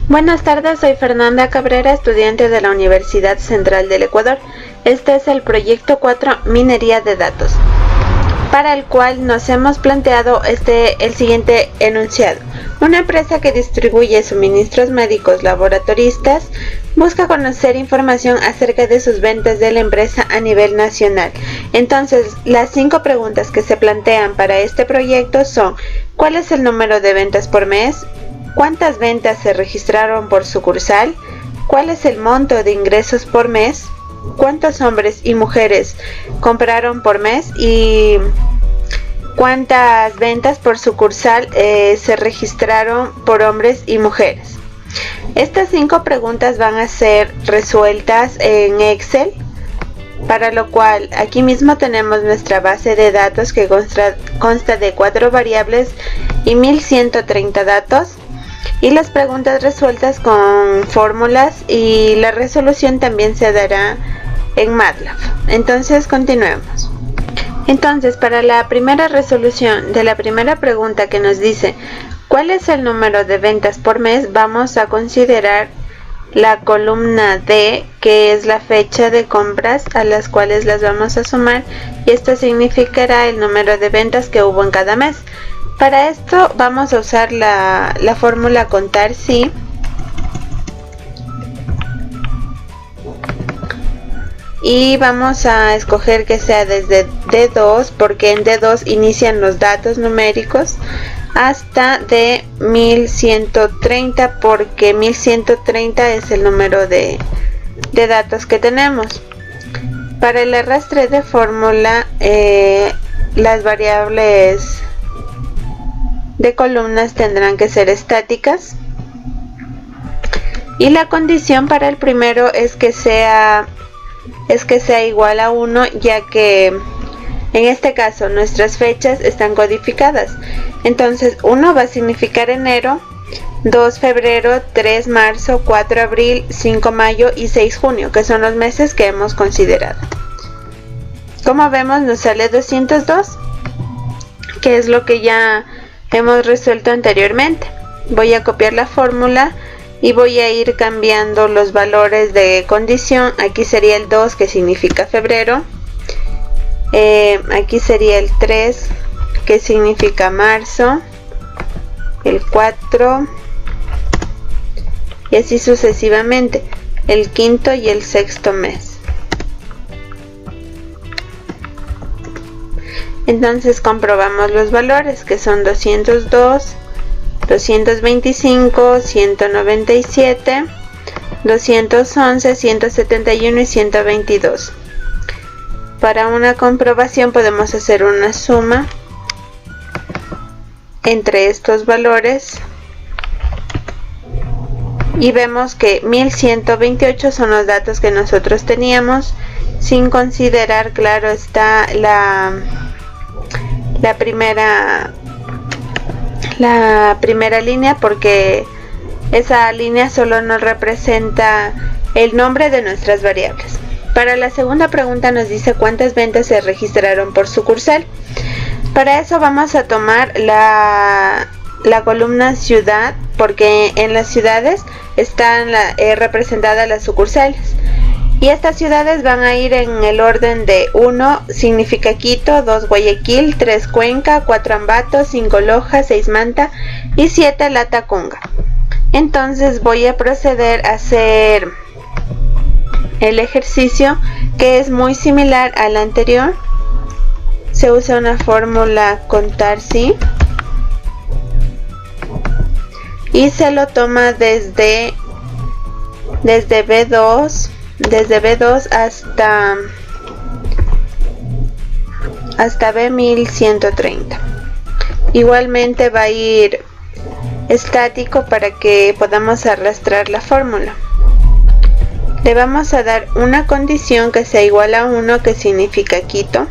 Buenas tardes, soy Fernanda Cabrera, estudiante de la Universidad Central del Ecuador. Este es el proyecto 4, Minería de Datos, para el cual nos hemos planteado el siguiente enunciado. Una empresa que distribuye suministros médicos laboratoristas busca conocer información acerca de sus ventas de la empresa a nivel nacional. Entonces, las 5 preguntas que se plantean para este proyecto son: ¿cuál es el número de ventas por mes? ¿Cuántas ventas se registraron por sucursal? ¿Cuál es el monto de ingresos por mes? ¿Cuántos hombres y mujeres compraron por mes? ¿Y cuántas ventas por sucursal se registraron por hombres y mujeres? Estas 5 preguntas van a ser resueltas en Excel, para lo cual aquí mismo tenemos nuestra base de datos que consta de 4 variables y 1130 datos, y las preguntas resueltas con fórmulas, y la resolución también se dará en MATLAB. Entonces continuemos. Entonces, para la primera resolución de la primera pregunta, que nos dice ¿cuál es el número de ventas por mes?, vamos a considerar la columna D, que es la fecha de compras, a las cuales las vamos a sumar, y esto significará el número de ventas que hubo en cada mes. Para esto vamos a usar la fórmula contar si, y vamos a escoger que sea desde D2, porque en D2 inician los datos numéricos, hasta de 1130, porque 1130 es el número de datos que tenemos. Para el arrastre de fórmula, las variables de columnas tendrán que ser estáticas, y la condición para el primero es que sea igual a 1, ya que en este caso nuestras fechas están codificadas. Entonces 1 va a significar enero, 2 febrero, 3 marzo, 4 abril, 5 mayo y 6 junio, que son los meses que hemos considerado. Como vemos, nos sale 202, que es lo que ya hemos resuelto anteriormente. Voy a copiar la fórmula y voy a ir cambiando los valores de condición. Aquí sería el 2, que significa febrero. Aquí sería el 3, que significa marzo. El 4, y así sucesivamente, el quinto y el sexto mes. Entonces comprobamos los valores, que son 202, 225, 197, 211, 171 y 122. Para una comprobación podemos hacer una suma entre estos valores, y vemos que 1128 son los datos que nosotros teníamos, sin considerar, claro está, la primera línea, porque esa línea solo nos representa el nombre de nuestras variables. Para la segunda pregunta nos dice cuántas ventas se registraron por sucursal. Para eso vamos a tomar la columna ciudad, porque en las ciudades están representadas las sucursales, y estas ciudades van a ir en el orden de 1 significa Quito, 2 Guayaquil, 3 Cuenca, 4 Ambato, 5 Loja, 6 Manta y 7 Latacunga. Entonces voy a proceder a hacer el ejercicio, que es muy similar al anterior. Se usa una fórmula contar si, y se lo toma desde B2 hasta B1130. Igualmente va a ir estático para que podamos arrastrar la fórmula. Le vamos a dar una condición que sea igual a 1, que significa Quito,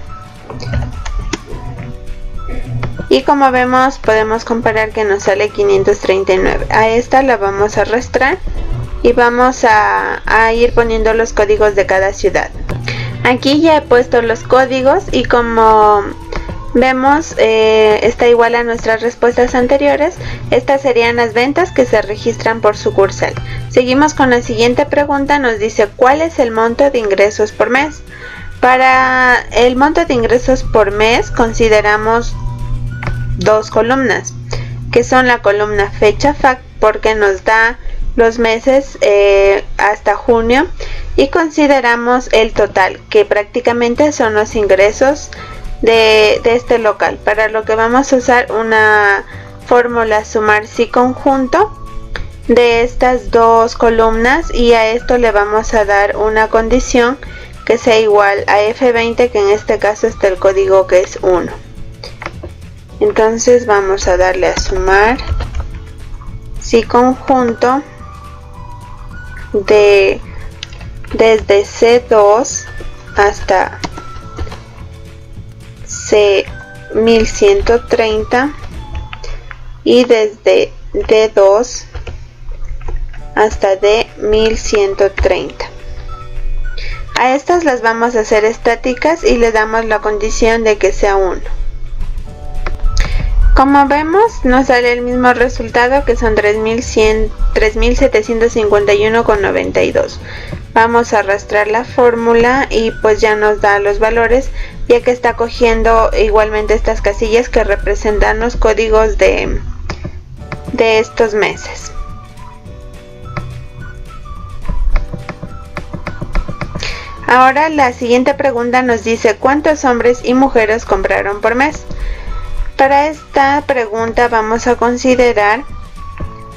y como vemos podemos comparar que nos sale 539. A esta la vamos a arrastrar y vamos a ir poniendo los códigos de cada ciudad. Aquí ya he puesto los códigos, y como vemos está igual a nuestras respuestas anteriores. Estas serían las ventas que se registran por sucursal. Seguimos con la siguiente pregunta. Nos dice ¿cuál es el monto de ingresos por mes? Para el monto de ingresos por mes consideramos dos columnas, que son la columna fecha FAC, porque nos da los meses hasta junio, y consideramos el total, que prácticamente son los ingresos de este local, para lo que vamos a usar una fórmula sumar si conjunto de estas dos columnas, y a esto le vamos a dar una condición que sea igual a F20, que en este caso está el código que es 1. Entonces vamos a darle a sumar si conjunto desde C2 hasta C1130 y desde D2 hasta D1130. A estas las vamos a hacer estáticas y le damos la condición de que sea 1. Como vemos, nos sale el mismo resultado, que son 3.751,92. Vamos a arrastrar la fórmula y pues ya nos da los valores, ya que está cogiendo igualmente estas casillas que representan los códigos de estos meses. Ahora la siguiente pregunta nos dice ¿cuántos hombres y mujeres compraron por mes? Para esta pregunta vamos a considerar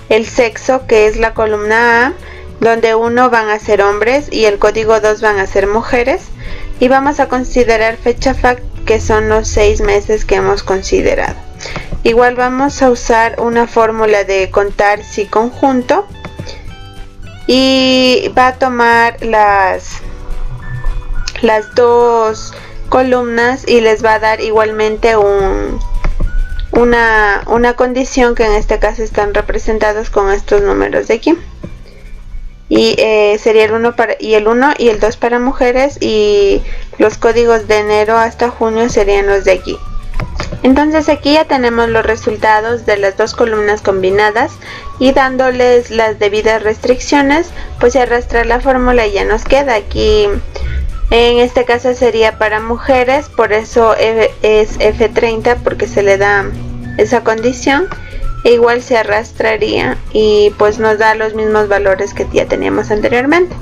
el sexo, que es la columna A, donde 1 van a ser hombres y el código 2 van a ser mujeres, y vamos a considerar fecha FAC, que son los 6 meses que hemos considerado. Igual vamos a usar una fórmula de contar si conjunto, y va a tomar las dos columnas y les va a dar igualmente una condición, que en este caso están representados con estos números de aquí, y sería el 1 y el 2 para mujeres, y los códigos de enero hasta junio serían los de aquí. Entonces aquí ya tenemos los resultados de las dos columnas combinadas, y dándoles las debidas restricciones, pues se arrastra la fórmula y ya nos queda aquí. En este caso sería para mujeres, por eso es F30, porque se le da esa condición, e igual se arrastraría y pues nos da los mismos valores que ya teníamos anteriormente.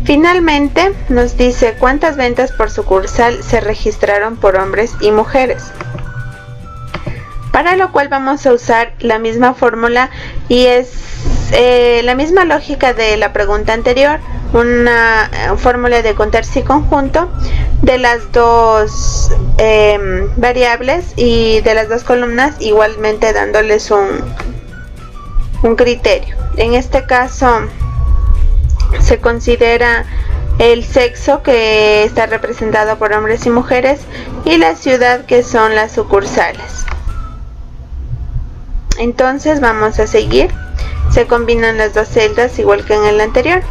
Finalmente nos dice cuántas ventas por sucursal se registraron por hombres y mujeres, para lo cual vamos a usar la misma fórmula, y es la misma lógica de la pregunta anterior, una fórmula de contar si conjunto de las dos variables y de las dos columnas, igualmente dándoles un criterio. En este caso se considera el sexo, que está representado por hombres y mujeres, y la ciudad, que son las sucursales. Entonces vamos a seguir. Se combinan las dos celdas igual que en el anterior.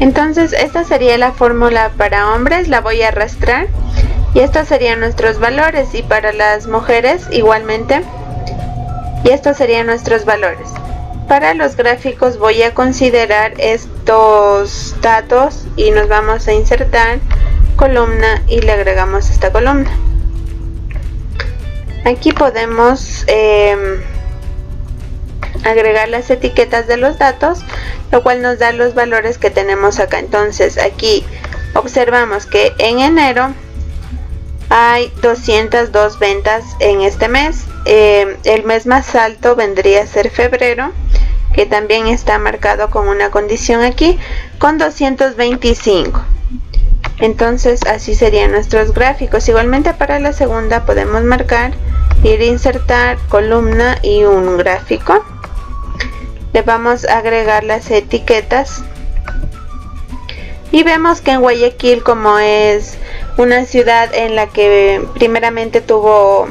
Entonces esta sería la fórmula para hombres, la voy a arrastrar, y estos serían nuestros valores, y para las mujeres igualmente, y estos serían nuestros valores. Para los gráficos voy a considerar estos datos y nos vamos a insertar columna y le agregamos esta columna. Aquí podemos agregar las etiquetas de los datos, lo cual nos da los valores que tenemos acá. Entonces aquí observamos que en enero hay 202 ventas en este mes. El mes más alto vendría a ser febrero, que también está marcado con una condición aquí, con 225. Entonces así serían nuestros gráficos. Igualmente para la segunda podemos marcar, ir a insertar columna y un gráfico. Le vamos a agregar las etiquetas y vemos que en Guayaquil, como es una ciudad en la que primeramente tuvo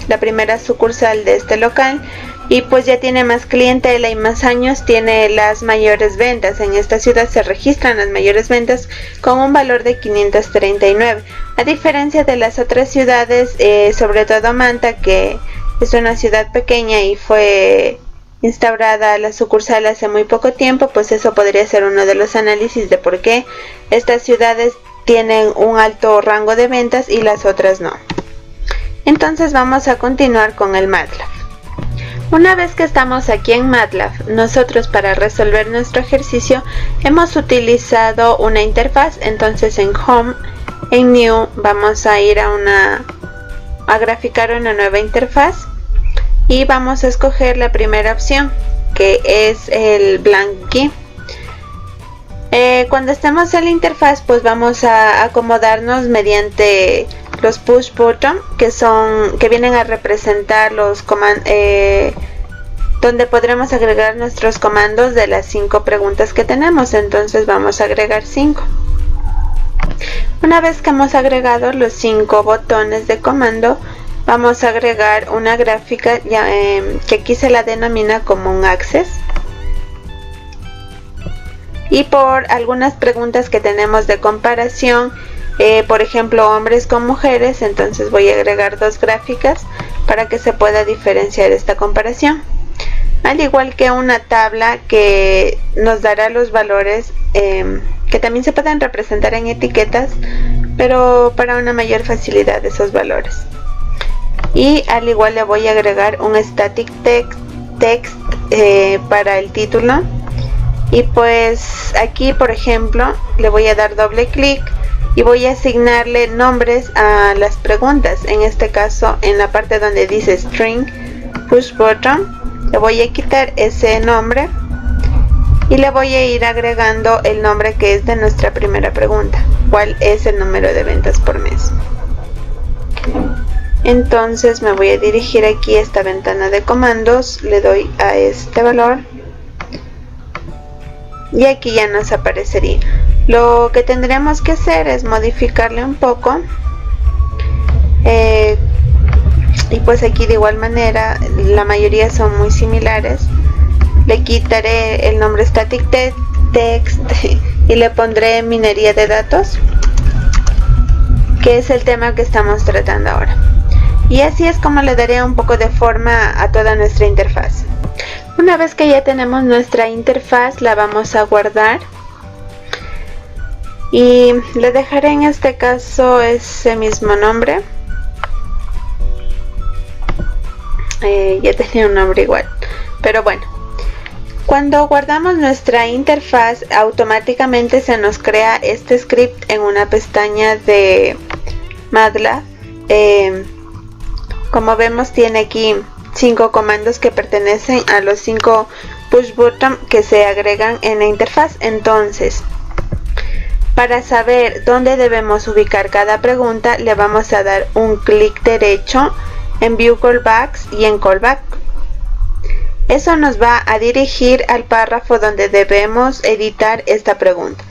la primera sucursal de este local, y pues ya tiene más clientela y más años, tiene las mayores ventas. En esta ciudad se registran las mayores ventas con un valor de 539. A diferencia de las otras ciudades, sobre todo Manta, que es una ciudad pequeña y fue instaurada la sucursal hace muy poco tiempo, pues eso podría ser uno de los análisis de por qué estas ciudades tienen un alto rango de ventas y las otras no. Entonces vamos a continuar con el MATLAB. Una vez que estamos aquí en MATLAB, nosotros para resolver nuestro ejercicio hemos utilizado una interfaz. Entonces en Home, en New, vamos a ir a graficar una nueva interfaz y vamos a escoger la primera opción, que es el Blank Key. Cuando estemos en la interfaz, pues vamos a acomodarnos mediante los push button, que vienen a representar los comandos, donde podremos agregar nuestros comandos de las 5 preguntas que tenemos. Entonces vamos a agregar 5. Una vez que hemos agregado los 5 botones de comando, vamos a agregar una gráfica que aquí se la denomina como un access. Y por algunas preguntas que tenemos de comparación, por ejemplo hombres con mujeres, entonces voy a agregar 2 gráficas para que se pueda diferenciar esta comparación, al igual que una tabla que nos dará los valores que también se pueden representar en etiquetas, pero para una mayor facilidad de esos valores. Y al igual le voy a agregar un static text para el título. Y pues aquí, por ejemplo, le voy a dar doble clic y voy a asignarle nombres a las preguntas. En este caso, en la parte donde dice string push button, le voy a quitar ese nombre y le voy a ir agregando el nombre que es de nuestra primera pregunta: ¿cuál es el número de ventas por mes? Entonces me voy a dirigir aquí a esta ventana de comandos, le doy a este valor y aquí ya nos aparecería. Lo que tendríamos que hacer es modificarle un poco, y pues aquí de igual manera la mayoría son muy similares. Le quitaré el nombre static text y le pondré minería de datos, que es el tema que estamos tratando ahora. Y así es como le daré un poco de forma a toda nuestra interfaz. Una vez que ya tenemos nuestra interfaz, la vamos a guardar y le dejaré en este caso ese mismo nombre. Ya tenía un nombre igual, pero bueno. Cuando guardamos nuestra interfaz, automáticamente se nos crea este script en una pestaña de MATLAB. Como vemos, tiene aquí 5 comandos que pertenecen a los 5 push button que se agregan en la interfaz. Entonces, para saber dónde debemos ubicar cada pregunta, le vamos a dar un clic derecho en View Callbacks y en Callback. Eso nos va a dirigir al párrafo donde debemos editar esta pregunta.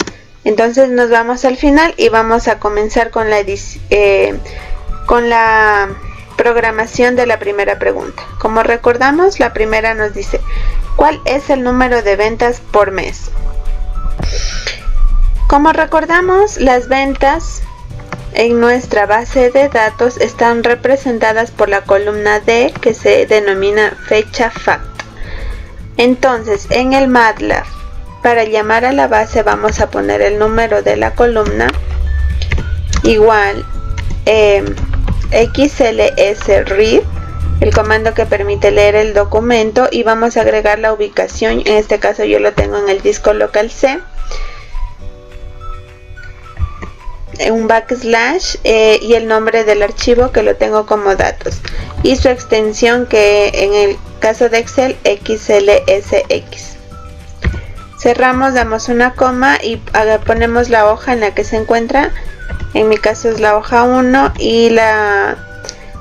Entonces nos vamos al final y vamos a comenzar con la programación de la primera pregunta. Como recordamos, la primera nos dice: ¿cuál es el número de ventas por mes? Como recordamos, las ventas en nuestra base de datos están representadas por la columna D, que se denomina fecha fact. Entonces, en el MATLAB, para llamar a la base, vamos a poner el número de la columna igual xlsread, el comando que permite leer el documento, y vamos a agregar la ubicación. En este caso yo lo tengo en el disco local C, un backslash y el nombre del archivo, que lo tengo como datos, y su extensión, que en el caso de Excel, xlsx. Cerramos, damos una coma y ponemos la hoja en la que se encuentra. En mi caso es la hoja 1 y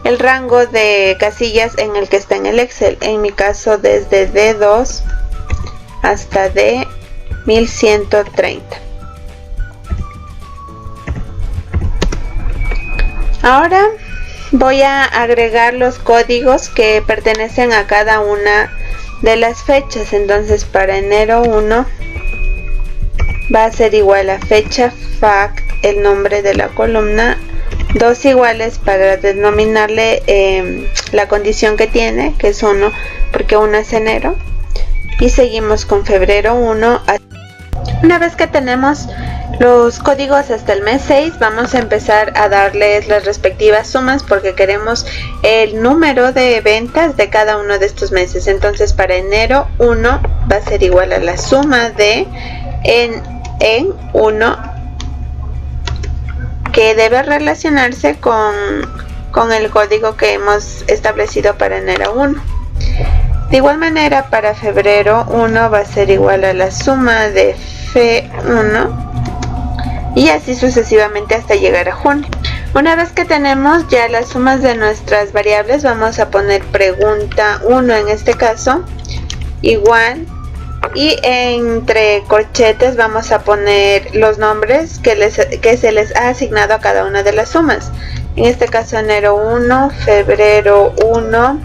el rango de casillas en el que está en el Excel. En mi caso desde D2 hasta D1130. Ahora voy a agregar los códigos que pertenecen a cada una de las fechas. Entonces para enero 1 va a ser igual a fecha fact, el nombre de la columna, dos iguales para denominarle la condición que tiene, que es 1, porque 1 es enero, y seguimos con febrero 1. Una vez que tenemos los códigos hasta el mes 6, vamos a empezar a darles las respectivas sumas porque queremos el número de ventas de cada uno de estos meses. Entonces para enero 1 va a ser igual a la suma de en 1, que debe relacionarse con el código que hemos establecido para enero 1. De igual manera para febrero 1 va a ser igual a la suma de F1 y así sucesivamente hasta llegar a junio. Una vez que tenemos ya las sumas de nuestras variables, vamos a poner pregunta 1 en este caso, igual, y entre corchetes vamos a poner los nombres que se les ha asignado a cada una de las sumas. En este caso enero 1, febrero 1,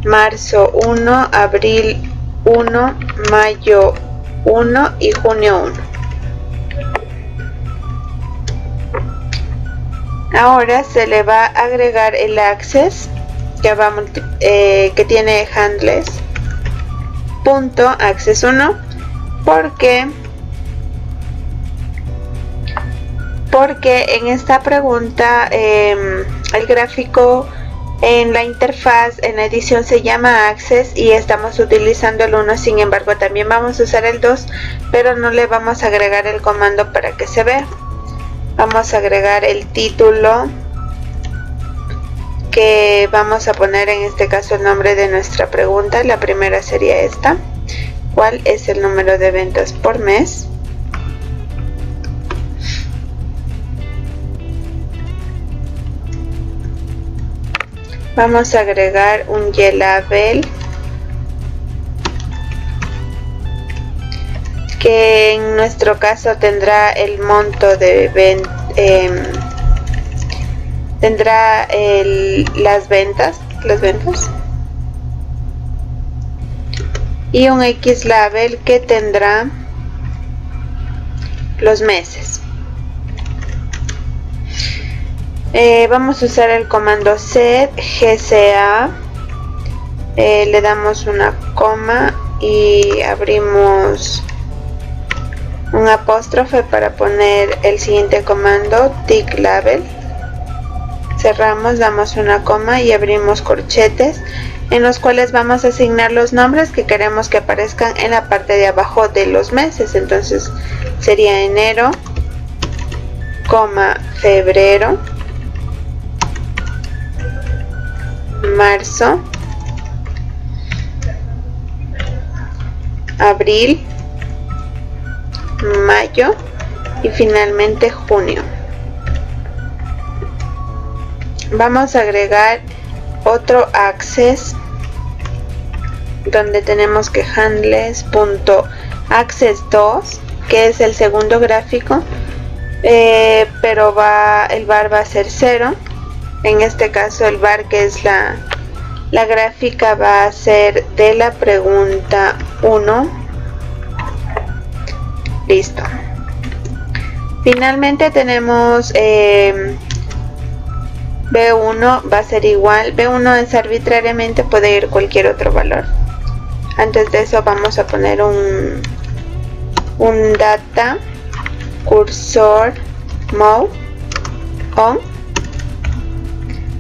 marzo 1, abril 1, mayo 1 y junio 1. Ahora se le va a agregar el access que tiene handles punto access 1 porque en esta pregunta el gráfico en la interfaz en la edición se llama access y estamos utilizando el 1, sin embargo también vamos a usar el 2, pero no le vamos a agregar el comando para que se vea. Vamos a agregar el título, que vamos a poner en este caso el nombre de nuestra pregunta. La primera sería esta: ¿cuál es el número de ventas por mes? Vamos a agregar un YLabel que en nuestro caso tendrá el monto de tendrá las ventas y un XLabel que tendrá los meses. Vamos a usar el comando set gca, le damos una coma y abrimos un apóstrofe para poner el siguiente comando, ticklabel. Cerramos, damos una coma y abrimos corchetes en los cuales vamos a asignar los nombres que queremos que aparezcan en la parte de abajo de los meses. Entonces sería enero, febrero, marzo, abril, mayo y finalmente junio. Vamos a agregar otro access donde tenemos que handles.access2, que es el segundo gráfico, pero el var va a ser 0. En este caso el var, que es la gráfica, va a ser de la pregunta 1. Listo. Finalmente tenemos B1 va a ser igual. B1 es arbitrariamente, puede ir cualquier otro valor. Antes de eso vamos a poner un data cursor mode on,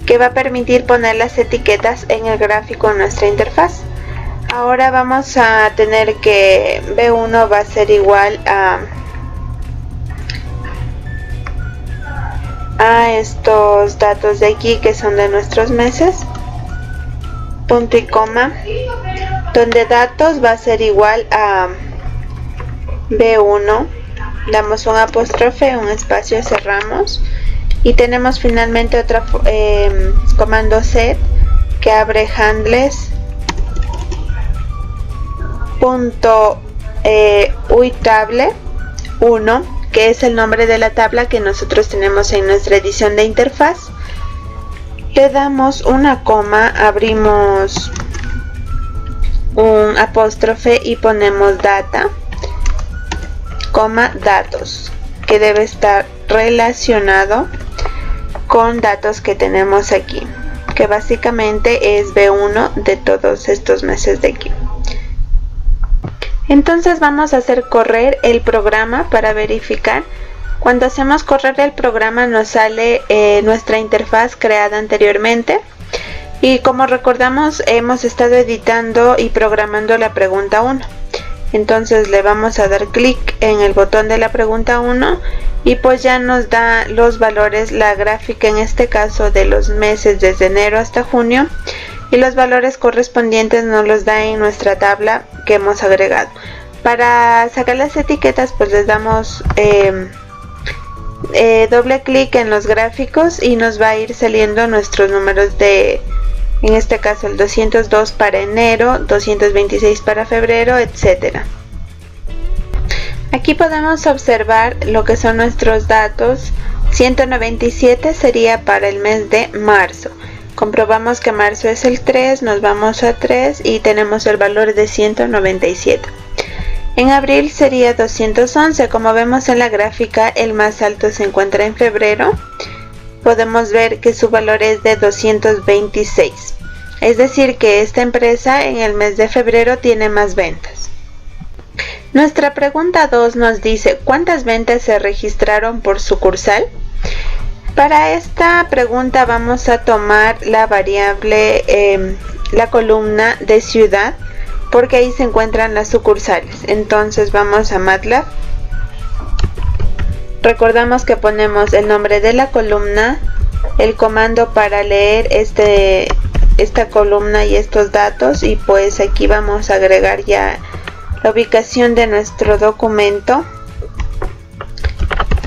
que va a permitir poner las etiquetas en el gráfico en nuestra interfaz. Ahora vamos a tener que B1 va a ser igual a estos datos de aquí, que son de nuestros meses, punto y coma, donde datos va a ser igual a B1, damos un apóstrofe, un espacio, cerramos y tenemos finalmente otro comando set que abre handles .uitable 1, que es el nombre de la tabla que nosotros tenemos en nuestra edición de interfaz, le damos una coma, abrimos un apóstrofe y ponemos data, coma, datos, que debe estar relacionado con datos que tenemos aquí, que básicamente es B1 de todos estos meses de aquí. Entonces vamos a hacer correr el programa para verificar. Cuando hacemos correr el programa nos sale nuestra interfaz creada anteriormente. Y como recordamos, hemos estado editando y programando la pregunta 1. Entonces le vamos a dar clic en el botón de la pregunta 1 y pues ya nos da los valores, la gráfica en este caso de los meses desde enero hasta junio, y los valores correspondientes nos los da en nuestra tabla que hemos agregado. Para sacar las etiquetas pues les damos doble clic en los gráficos y nos va a ir saliendo nuestros números de, en este caso el 202 para enero, 226 para febrero, etcétera. Aquí podemos observar lo que son nuestros datos. 197 sería para el mes de marzo. Comprobamos que marzo es el 3, nos vamos a 3 y tenemos el valor de 197. En abril sería 211, como vemos en la gráfica el más alto se encuentra en febrero. Podemos ver que su valor es de 226, es decir que esta empresa en el mes de febrero tiene más ventas. Nuestra pregunta 2 nos dice ¿cuántas ventas se registraron por sucursal? Para esta pregunta vamos a tomar la variable, la columna de ciudad, porque ahí se encuentran las sucursales. Entonces vamos a MATLAB. Recordamos que ponemos el nombre de la columna, el comando para leer esta columna y estos datos, y pues aquí vamos a agregar ya la ubicación de nuestro documento,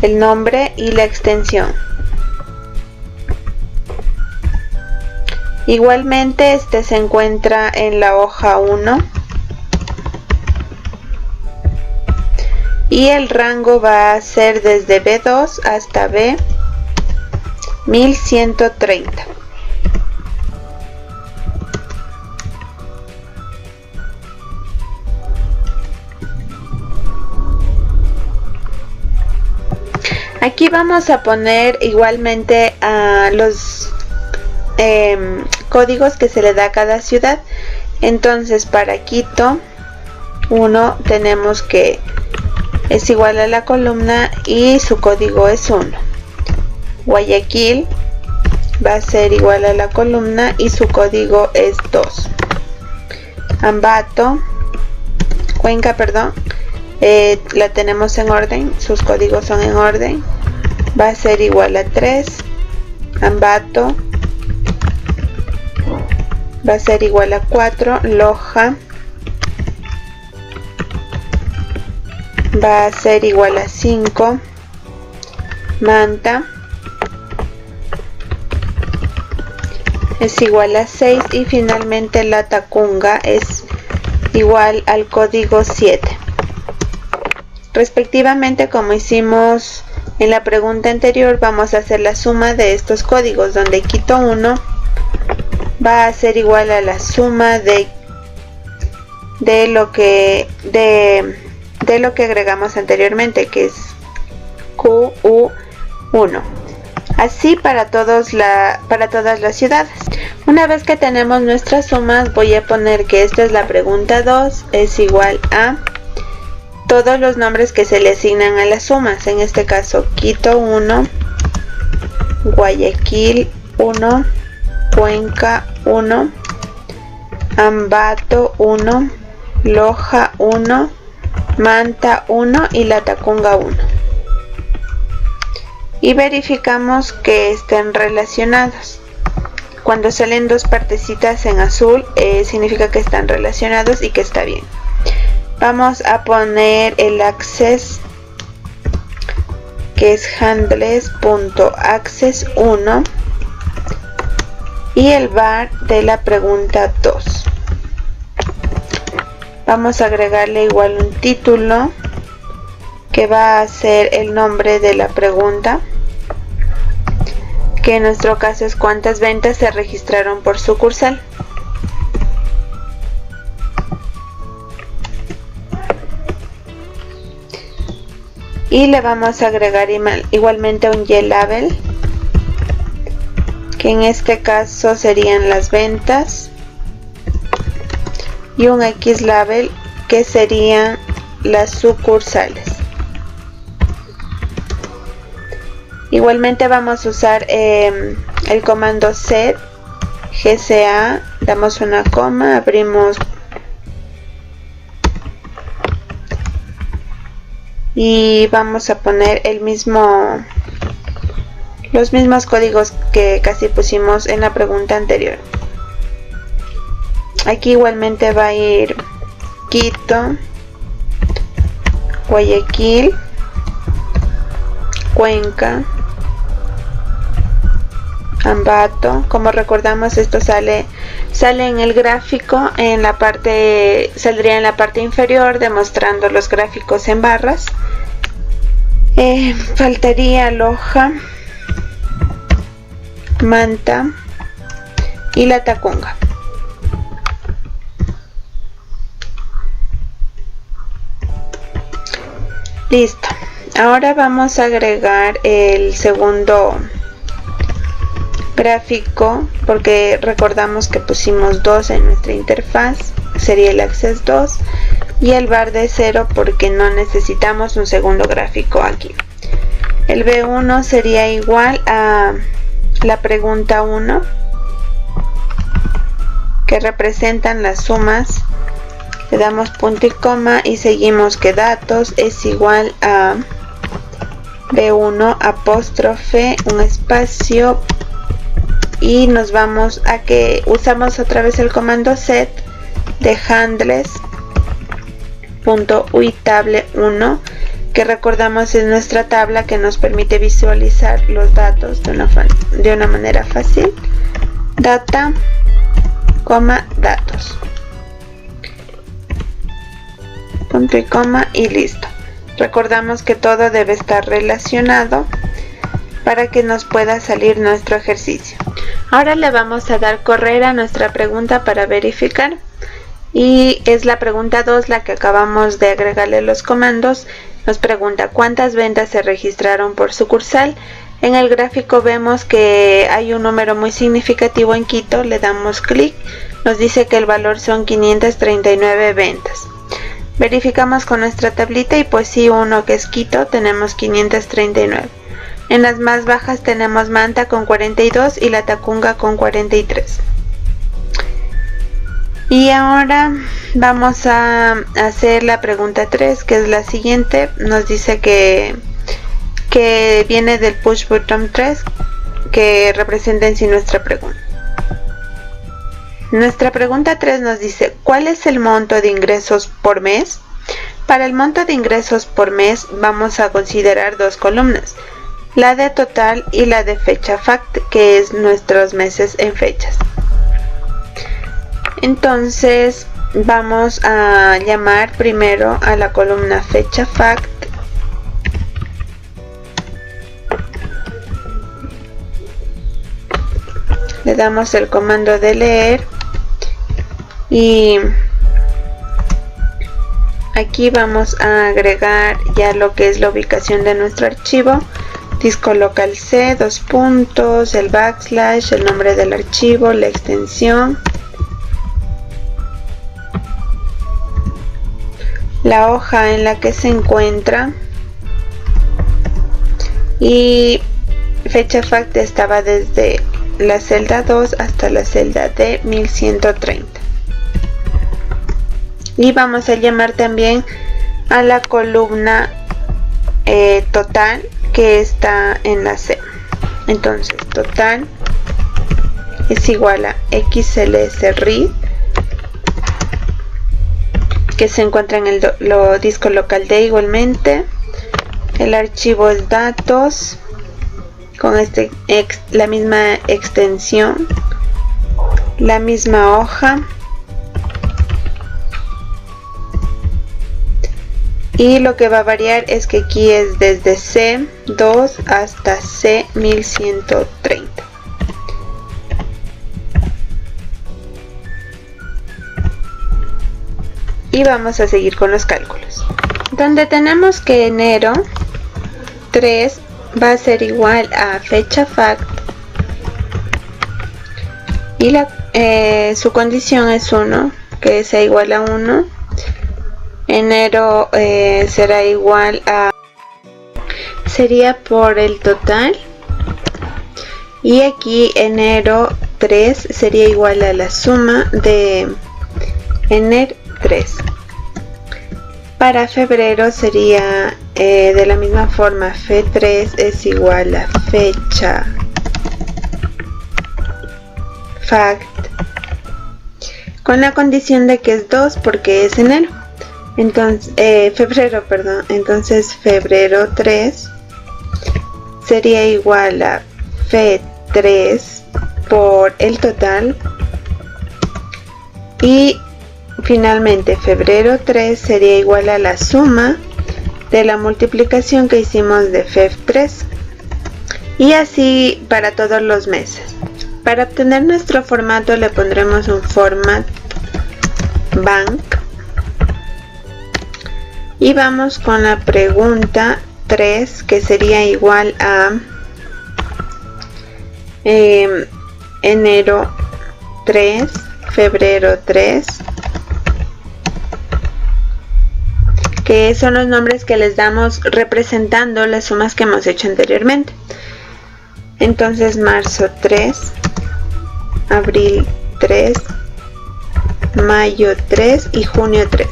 el nombre y la extensión. Igualmente este se encuentra en la hoja 1 y el rango va a ser desde B2 hasta B1130. Aquí vamos a poner igualmente a los códigos que se le da a cada ciudad. Entonces para Quito 1 tenemos que es igual a la columna y su código es 1. Guayaquil va a ser igual a la columna y su código es 2. Ambato, Cuenca, perdón, la tenemos en orden, sus códigos son en orden, va a ser igual a 3. Ambato va a ser igual a 4. Loja va a ser igual a 5. Manta es igual a 6 y finalmente la Tacunga es igual al código 7. Respectivamente, como hicimos en la pregunta anterior, vamos a hacer la suma de estos códigos, donde Quito 1 va a ser igual a la suma de lo que agregamos anteriormente, que es QU1. Así para todas las ciudades. Una vez que tenemos nuestras sumas, voy a poner que esta es la pregunta 2, es igual a todos los nombres que se le asignan a las sumas. En este caso, Quito 1, Guayaquil 1, Cuenca 1, Ambato 1, Loja 1, Manta 1 y la Tacunga 1. Y verificamos que estén relacionados. Cuando salen dos partecitas en azul, significa que están relacionados y que está bien. Vamos a poner el access, que es handles.access1, y el var de la pregunta 2. Vamos a agregarle igual un título, que va a ser el nombre de la pregunta, que en nuestro caso es cuántas ventas se registraron por sucursal. Y le vamos a agregar igualmente un Y-label, que en este caso serían las ventas, y un X-label, que serían las sucursales. Igualmente vamos a usar el comando set GCA, damos una coma, abrimos y vamos a poner los mismos códigos que casi pusimos en la pregunta anterior. Aquí igualmente va a ir Quito, Guayaquil, Cuenca, Ambato. Como recordamos, esto sale en el gráfico, saldría en la parte inferior demostrando los gráficos en barras. Faltaría Loja, Manta y Latacunga. Listo. Ahora vamos a agregar el segundo gráfico, porque recordamos que pusimos 2 en nuestra interfaz, sería el Access 2, y el bar de 0 porque no necesitamos un segundo gráfico aquí. El B1 sería igual a la pregunta 1, que representan las sumas. Le damos punto y coma y seguimos que datos es igual a B1 apóstrofe, un espacio, y nos vamos a que usamos otra vez el comando set de handles.uitable1, que recordamos es nuestra tabla que nos permite visualizar los datos de una manera fácil. Data, datos, punto y coma y listo. Recordamos que todo debe estar relacionado para que nos pueda salir nuestro ejercicio. Ahora le vamos a dar correr a nuestra pregunta para verificar, y es la pregunta 2 la que acabamos de agregarle los comandos. Nos pregunta cuántas ventas se registraron por sucursal. En el gráfico vemos que hay un número muy significativo en Quito. Le damos clic, nos dice que el valor son 539 ventas. Verificamos con nuestra tablita y pues sí, uno que es Quito, tenemos 539. En las más bajas tenemos Manta con 42 y Latacunga con 43. Y ahora vamos a hacer la pregunta 3, que es la siguiente. Nos dice que viene del push button 3, que representa en sí nuestra pregunta. Nuestra pregunta 3 nos dice ¿cuál es el monto de ingresos por mes? Para el monto de ingresos por mes vamos a considerar dos columnas, la de total y la de fecha fact, que es nuestros meses en fechas. Entonces vamos a llamar primero a la columna fecha fact, le damos el comando de leer y aquí vamos a agregar ya lo que es la ubicación de nuestro archivo: disco local C, 2 puntos, el backslash, el nombre del archivo, la extensión, la hoja en la que se encuentra, y fecha fact estaba desde la celda 2 hasta la celda D 1130. Y vamos a llamar también a la columna total, que está en la C. Entonces total es igual a xls-read, que se encuentra en el disco local D igualmente. El archivo es datos con la misma extensión, la misma hoja, y lo que va a variar es que aquí es desde C2 hasta C1130. y vamos a seguir con los cálculos, donde tenemos que enero 3 va a ser igual a fecha fact y su condición es 1, que sea igual a 1. Enero será igual a, sería por el total, y aquí enero 3 sería igual a la suma de enero 3. Para febrero sería de la misma forma, F3 es igual a fecha fact, con la condición de que es 2 porque es enero. Entonces, febrero, perdón. Entonces febrero 3 sería igual a F3 por el total, y finalmente febrero 3 sería igual a la suma de la multiplicación que hicimos de F3, y así para todos los meses. Para obtener nuestro formato le pondremos un format bank y vamos con la pregunta 3, que sería igual a enero 3, febrero 3, que son los nombres que les damos representando las sumas que hemos hecho anteriormente. Entonces marzo 3, abril 3, mayo 3 y junio 3.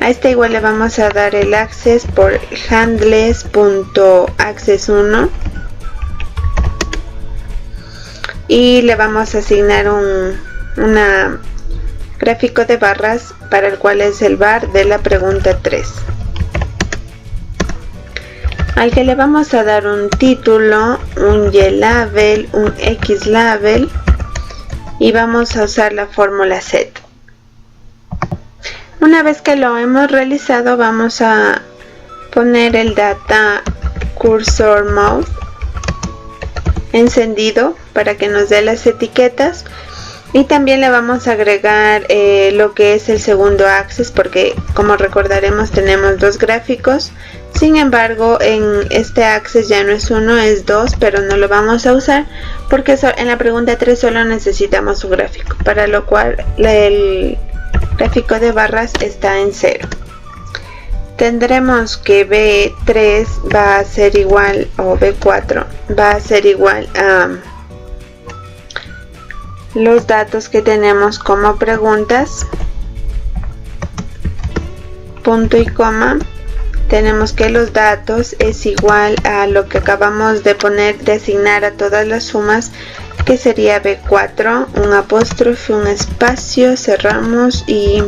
A este igual le vamos a dar el access por handles.access1 y le vamos a asignar un gráfico de barras para el cual es el var de la pregunta 3, al que le vamos a dar un título, un Y-label, un X-label, y vamos a usar la fórmula set. Una vez que lo hemos realizado, vamos a poner el data cursor mode encendido para que nos dé las etiquetas, y también le vamos a agregar lo que es el segundo access, porque como recordaremos tenemos dos gráficos. Sin embargo, en este access ya no es 1, es 2, pero no lo vamos a usar porque en la pregunta 3 solo necesitamos un gráfico, para lo cual el gráfico de barras está en 0. Tendremos que B3 va a ser igual, o B4 va a ser igual a los datos que tenemos como preguntas, punto y coma. Tenemos que los datos es igual a lo que acabamos de poner, de asignar a todas las sumas, que sería B4, un apóstrofe, un espacio, cerramos y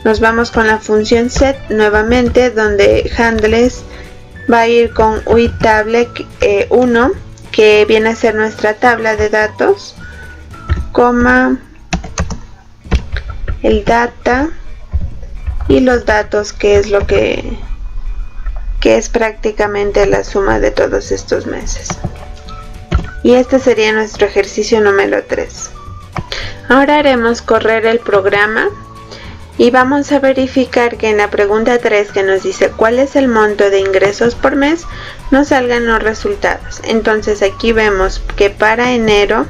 nos vamos con la función set nuevamente, donde handles va a ir con uitable 1, que viene a ser nuestra tabla de datos, coma, el data y los datos, que es lo que es prácticamente la suma de todos estos meses. Y este sería nuestro ejercicio número 3. Ahora haremos correr el programa y vamos a verificar que en la pregunta 3, que nos dice cuál es el monto de ingresos por mes, nos salgan los resultados. Entonces aquí vemos que para enero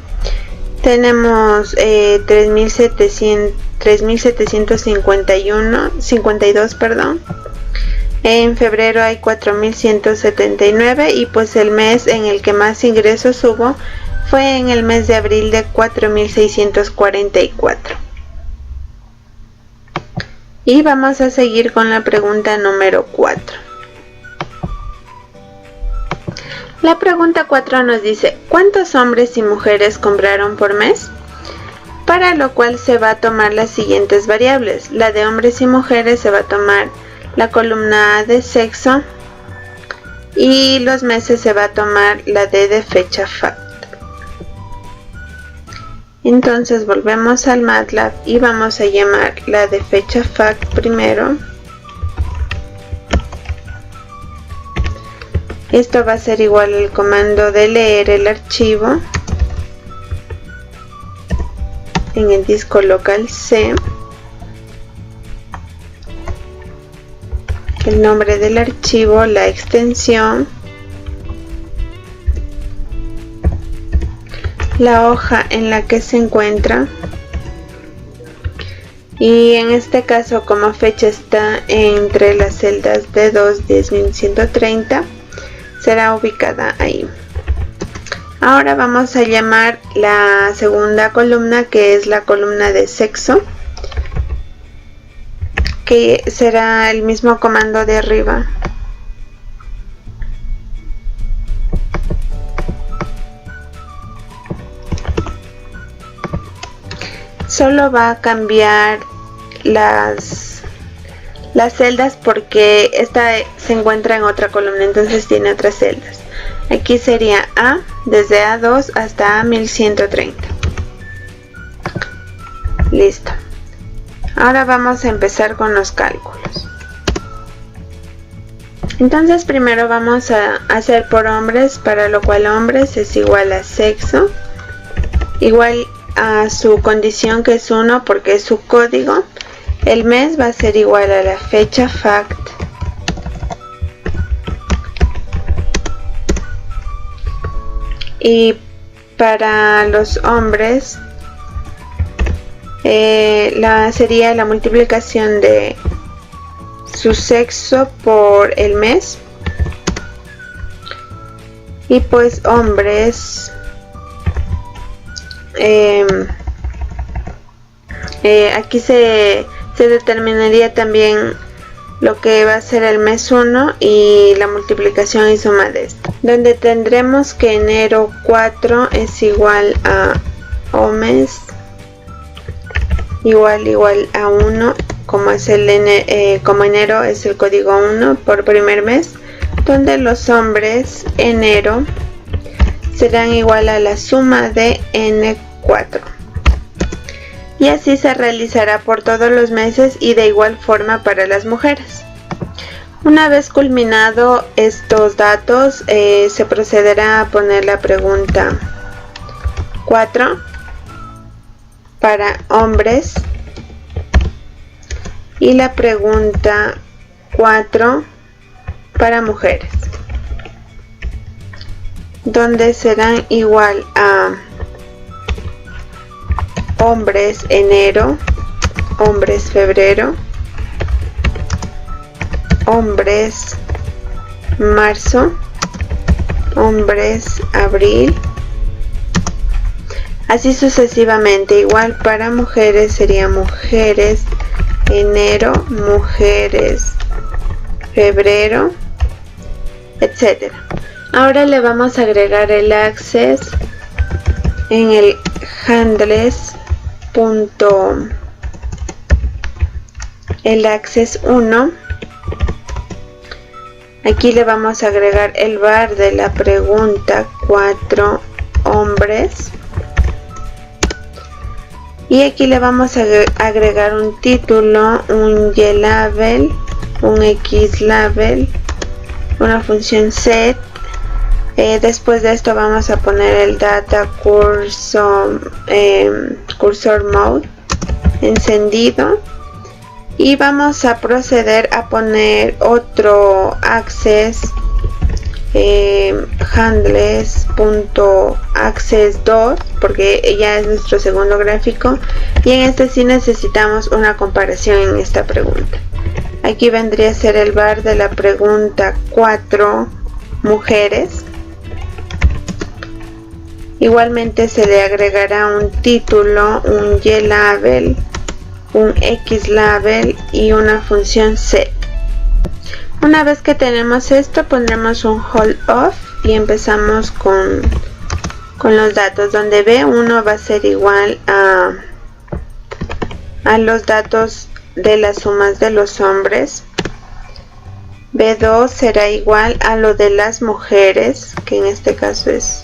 tenemos 3.752, perdón. En febrero hay 4.179, y pues el mes en el que más ingresos hubo fue en el mes de abril, de 4.644. Y vamos a seguir con la pregunta número 4. La pregunta 4 nos dice: ¿cuántos hombres y mujeres compraron por mes? Para lo cual se va a tomar las siguientes variables. La de hombres y mujeres se va a tomar la columna A de sexo, y los meses se va a tomar la D de fecha fact. Entonces volvemos al MATLAB y vamos a llamar la de fecha fact primero. Esto va a ser igual al comando de leer el archivo en el disco local C, el nombre del archivo, la extensión, la hoja en la que se encuentra, y en este caso como fecha está entre las celdas D2 10.130, será ubicada ahí. Ahora vamos a llamar la segunda columna, que es la columna de sexo, que será el mismo comando de arriba. Solo va a cambiar las celdas porque esta se encuentra en otra columna, entonces tiene otras celdas. Aquí sería A, desde A2 hasta A1130. Listo. Ahora vamos a empezar con los cálculos. Entonces primero vamos a hacer por hombres, para lo cual hombres es igual a sexo, igual a su condición, que es 1 porque es su código. El mes va a ser igual a la fecha fact, y para los hombres sería la multiplicación de su sexo por el mes, y pues hombres aquí se determinaría también lo que va a ser el mes 1 y la multiplicación y suma de esto, donde tendremos que enero 4 es igual a mes igual a 1, como es como enero es el código 1 por primer mes, donde los hombres enero serán igual a la suma de N4. Y así se realizará por todos los meses y de igual forma para las mujeres. Una vez culminado estos datos, se procederá a poner la pregunta 4 para hombres y la pregunta 4 para mujeres, donde serán igual a hombres enero, hombres febrero, hombres marzo, hombres abril, así sucesivamente. Igual para mujeres sería mujeres enero, mujeres febrero, etcétera. Ahora le vamos a agregar el access en el handles el access 1. Aquí le vamos a agregar el var de la pregunta 4 hombres, y aquí le vamos a agregar un título, un ylabel, un xlabel, una función set. Después de esto vamos a poner el data cursor mode encendido, y vamos a proceder a poner otro access handles.access2 porque ya es nuestro segundo gráfico, y en este sí necesitamos una comparación en esta pregunta. Aquí vendría a ser el var de la pregunta 4 mujeres. Igualmente se le agregará un título, un ylabel, un xlabel y una función set. Una vez que tenemos esto, pondremos un hold off y empezamos con los datos, donde B1 va a ser igual a los datos de las sumas de los hombres. B2 será igual a lo de las mujeres, que en este caso es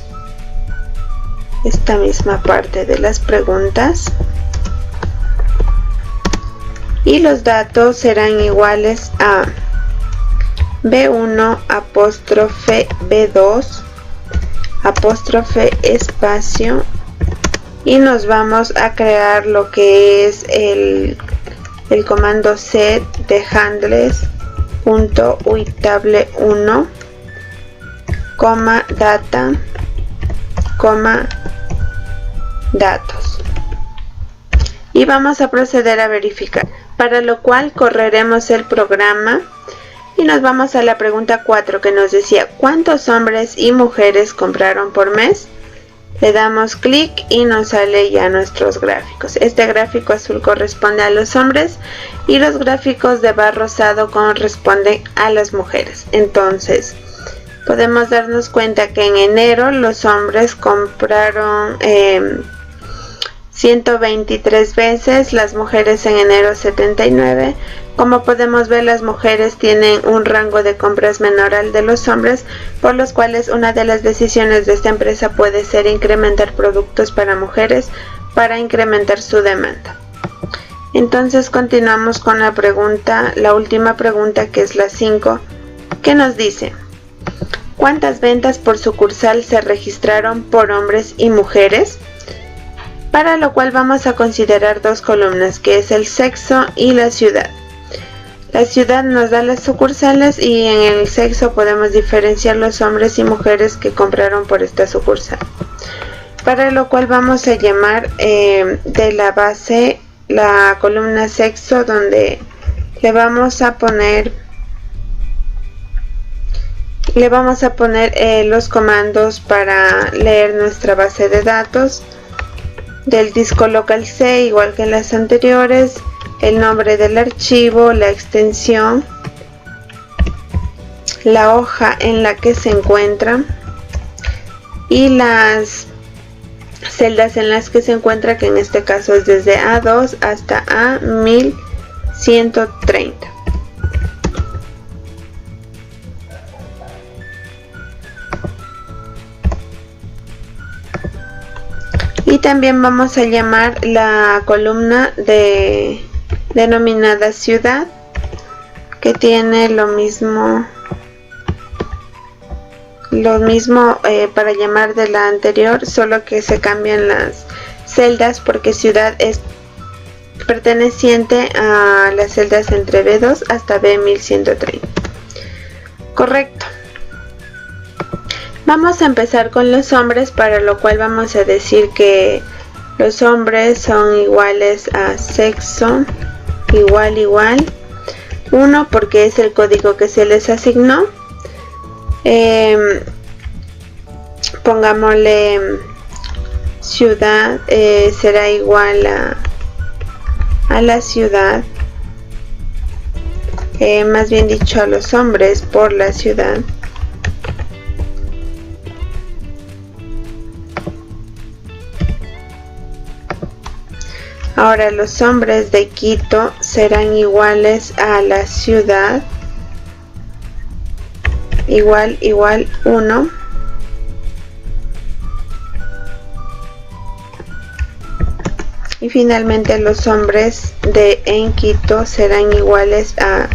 esta misma parte de las preguntas, y los datos serán iguales a B1 apóstrofe B2 apóstrofe espacio, y nos vamos a crear lo que es el comando set de handles punto uitable1, coma data, coma datos. Y vamos a proceder a verificar, para lo cual correremos el programa y nos vamos a la pregunta 4 que nos decía ¿cuántos hombres y mujeres compraron por mes? Le damos clic y nos sale ya nuestros gráficos. Este gráfico azul corresponde a los hombres y los gráficos de barro rosado corresponden a las mujeres. Entonces podemos darnos cuenta que en enero los hombres compraron 123 veces, las mujeres en enero 79. Como podemos ver, las mujeres tienen un rango de compras menor al de los hombres, por los cuales una de las decisiones de esta empresa puede ser incrementar productos para mujeres para incrementar su demanda. Entonces continuamos con la pregunta, la última pregunta, que es la 5, que nos dice ¿cuántas ventas por sucursal se registraron por hombres y mujeres? Para lo cual vamos a considerar dos columnas, que es el sexo y la ciudad. La ciudad nos da las sucursales y en el sexo podemos diferenciar los hombres y mujeres que compraron por esta sucursal. Para lo cual vamos a llamar de la base la columna sexo, donde le vamos a poner los comandos para leer nuestra base de datos del disco local C, igual que en las anteriores, el nombre del archivo, la extensión, la hoja en la que se encuentra y las celdas en las que se encuentra, que en este caso es desde A2 hasta A1130. Y también vamos a llamar la columna denominada ciudad, que tiene lo mismo para llamar de la anterior, solo que se cambian las celdas porque ciudad es perteneciente a las celdas entre B2 hasta B1130. Correcto. Vamos a empezar con los hombres, para lo cual vamos a decir que los hombres son iguales a sexo igual 1, porque es el código que se les asignó. Pongámosle ciudad, será igual a la ciudad, más bien dicho a los hombres por la ciudad. Ahora los hombres de Quito serán iguales a la ciudad igual 1. Y finalmente los hombres en Quito serán iguales a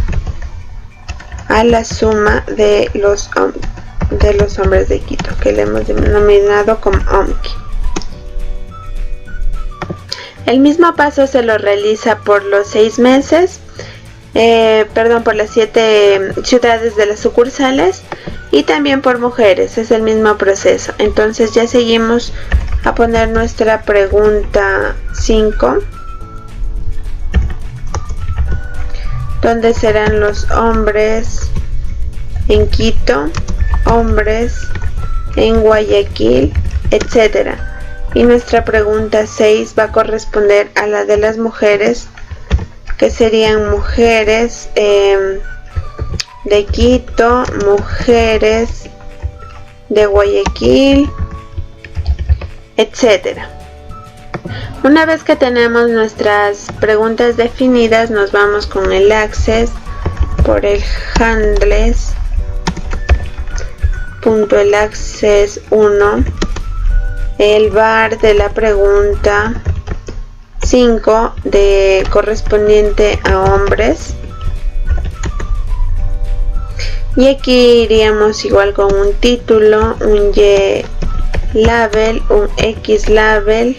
la suma de los hombres de Quito, que le hemos denominado como OMKI. El mismo paso se lo realiza por los 6 meses, por las 7 ciudades de las sucursales y también por mujeres, es el mismo proceso. Entonces ya seguimos a poner nuestra pregunta 5, donde serán los hombres en Quito, hombres en Guayaquil, etcétera. Y nuestra pregunta 6 va a corresponder a la de las mujeres, que serían mujeres de Quito, mujeres de Guayaquil, etcétera. Una vez que tenemos nuestras preguntas definidas, nos vamos con el access por el handles.el access 1, el var de la pregunta 5 correspondiente a hombres, y aquí iríamos igual con un título, un y label, un x label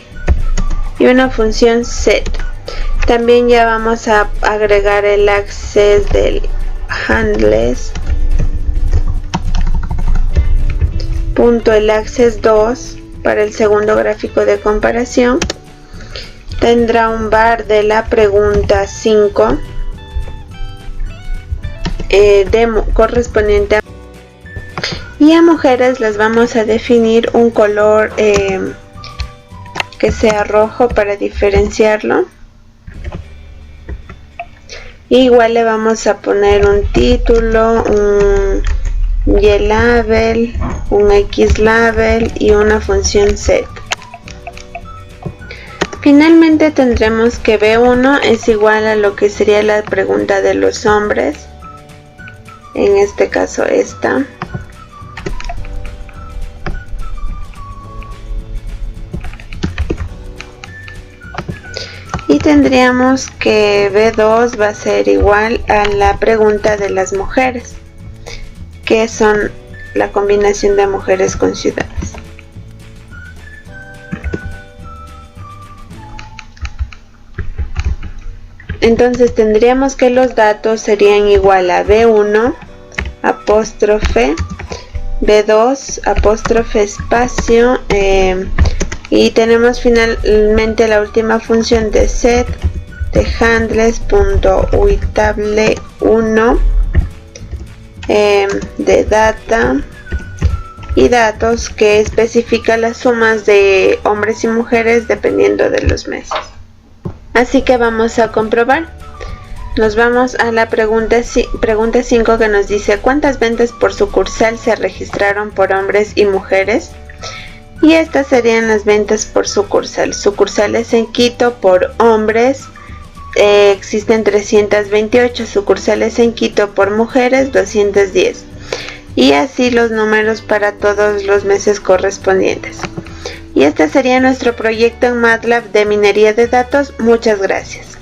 y una función set. También ya vamos a agregar el access del el access 2 para el segundo gráfico de comparación. Tendrá un var de la pregunta 5 correspondiente y a mujeres les vamos a definir un color que sea rojo para diferenciarlo. Igual le vamos a poner un título, un Y-label, un X-label y una función set. Finalmente tendremos que B1 es igual a lo que sería la pregunta de los hombres, en este caso esta. Y tendríamos que B2 va a ser igual a la pregunta de las mujeres, que son la combinación de mujeres con ciudades. Entonces tendríamos que los datos serían igual a B1 apóstrofe B2 apóstrofe espacio y tenemos finalmente la última función de set de handles.uitable1 de data y datos, que especifica las sumas de hombres y mujeres dependiendo de los meses. Así que vamos a comprobar. Nos vamos a la pregunta 5 que nos dice ¿cuántas ventas por sucursal se registraron por hombres y mujeres? Y estas serían las ventas por sucursal. Sucursales en Quito por hombres existen 328, sucursales en Quito por mujeres 210. Y así los números para todos los meses correspondientes. Y este sería nuestro proyecto en MATLAB de minería de datos. Muchas gracias.